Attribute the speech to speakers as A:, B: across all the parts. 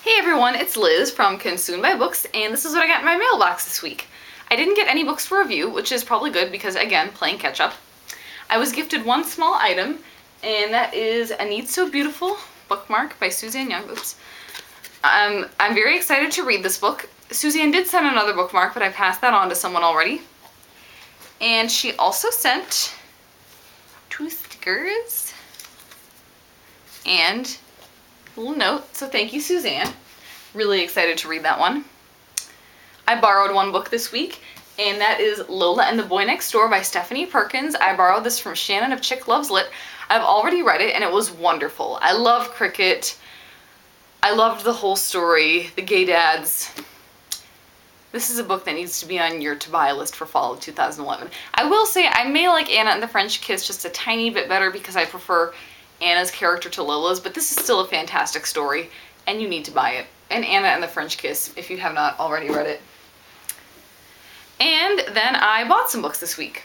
A: Hey everyone, it's Liz from Consumed by Books, and this is what I got in my mailbox this week. I didn't get any books for review, which is probably good because, again, playing catch up. I was gifted one small item, and that is A Need So Beautiful bookmark by Suzanne Young. Oops. I'm very excited to read this book. Suzanne did send another bookmark, but I passed that on to someone already. And she also sent 2 stickers and a little note, so thank you, Suzanne. Really excited to read that one. I borrowed one book this week, and that is Lola and the Boy Next Door by Stephanie Perkins. I borrowed this from Shannon of Chick Loves Lit. I've already read it, and it was wonderful. I love Cricket. I loved the whole story, the gay dads. This is a book that needs to be on your to-buy list for fall of 2011. I will say I may like Anna and the French Kiss just a tiny bit better because I prefer Anna's character to Lola's, but this is still a fantastic story, and you need to buy it. And Anna and the French Kiss, if you have not already read it. And then I bought some books this week.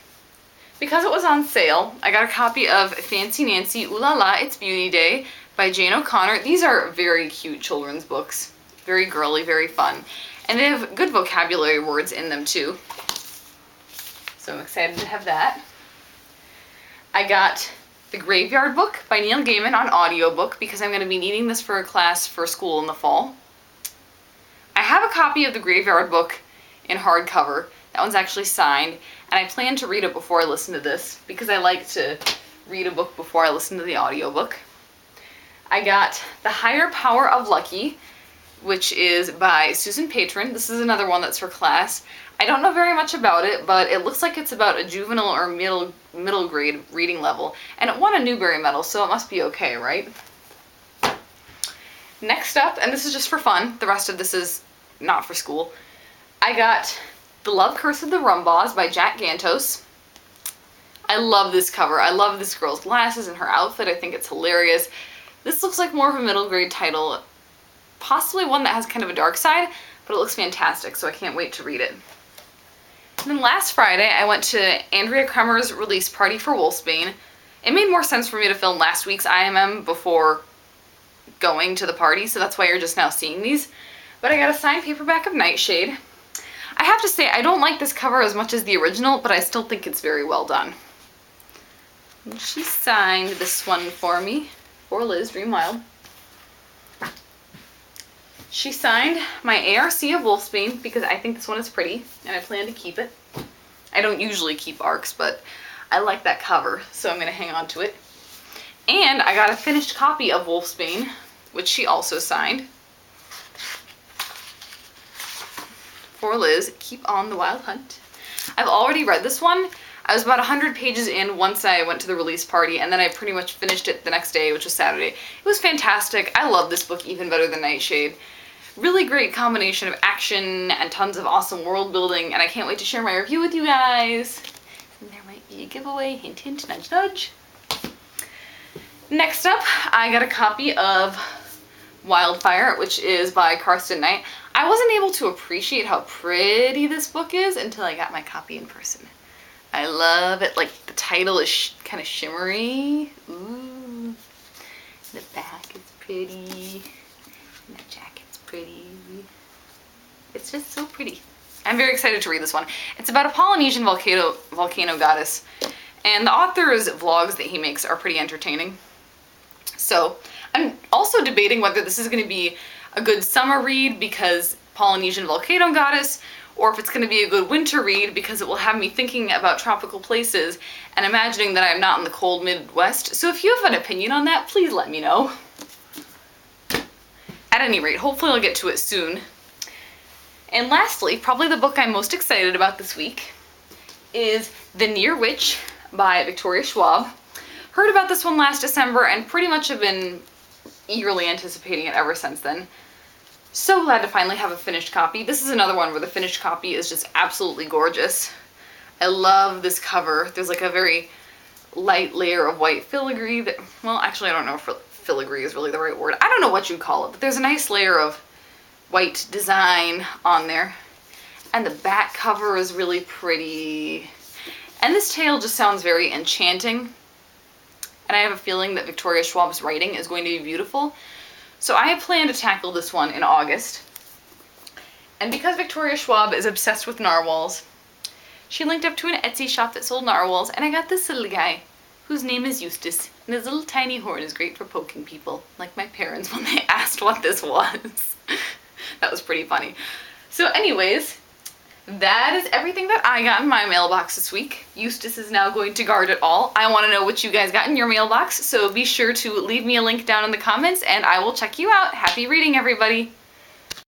A: Because it was on sale, I got a copy of Fancy Nancy, Ooh La La, It's Beauty Day by Jane O'Connor. These are very cute children's books. Very girly, very fun. And they have good vocabulary words in them too. So I'm excited to have that. I got The Graveyard Book by Neil Gaiman on audiobook because I'm going to be needing this for a class for school in the fall. I have a copy of The Graveyard Book in hardcover. That one's actually signed, and I plan to read it before I listen to this because I like to read a book before I listen to the audiobook. I got The Higher Power of Lucky, which is by Susan Patron. This is another one that's for class. I don't know very much about it, but it looks like it's about a juvenile or middle grade reading level, and it won a Newbery Medal, so it must be okay, right? Next up, and this is just for fun, the rest of this is not for school, I got The Love Curse of the Rumbaws by Jack Gantos. I love this cover. I love this girl's glasses and her outfit. I think it's hilarious. This looks like more of a middle grade title, possibly one that has kind of a dark side, but it looks fantastic, so I can't wait to read it. And then last Friday, I went to Andrea Kremer's release party for Wolfsbane. It made more sense for me to film last week's IMM before going to the party, so that's why you're just now seeing these. But I got a signed paperback of Nightshade. I have to say, I don't like this cover as much as the original, but I still think it's very well done. And she signed this one for me, for Liz Dream Wild. She signed my ARC of Wolfsbane because I think this one is pretty, and I plan to keep it. I don't usually keep ARCs, but I like that cover, so I'm going to hang on to it. And I got a finished copy of Wolfsbane, which she also signed. For Liz, Keep on the Wild Hunt. I've already read this one. I was about 100 pages in once I went to the release party, and then I pretty much finished it the next day, which was Saturday. It was fantastic. I love this book even better than Nightshade. Really great combination of action and tons of awesome world building, and I can't wait to share my review with you guys. And there might be a giveaway, hint hint, nudge nudge. Next up, I got a copy of Wildfire, which is by Karsten Knight. I wasn't able to appreciate how pretty this book is until I got my copy in person. I love it. Like, the title is kind of shimmery. Ooh. The back is pretty. And the jacket's pretty. It's just so pretty. I'm very excited to read this one. It's about a Polynesian volcano goddess. And the author's vlogs that he makes are pretty entertaining. So, I'm also debating whether this is going to be a good summer read because Polynesian volcano goddess, or if it's going to be a good winter read because it will have me thinking about tropical places and imagining that I'm not in the cold Midwest. So if you have an opinion on that, please let me know. At any rate, hopefully I'll get to it soon. And lastly, probably the book I'm most excited about this week is The Near Witch by Victoria Schwab. Heard about this one last December and pretty much have been eagerly anticipating it ever since then. So glad to finally have a finished copy. This is another one where the finished copy is just absolutely gorgeous. I love this cover. There's like a very light layer of white filigree that, well, actually I don't know if filigree is really the right word. I don't know what you'd call it, but there's a nice layer of white design on there. And the back cover is really pretty. And this tale just sounds very enchanting. And I have a feeling that Victoria Schwab's writing is going to be beautiful. So I have planned to tackle this one in August. And because Victoria Schwab is obsessed with narwhals, she linked up to an Etsy shop that sold narwhals, and I got this little guy whose name is Eustace, and his little tiny horn is great for poking people, like my parents when they asked what this was. That was pretty funny. So anyways, that is everything that I got in my mailbox this week. Eustace is now going to guard it all. I want to know what you guys got in your mailbox, so be sure to leave me a link down in the comments and I will check you out. Happy reading, everybody!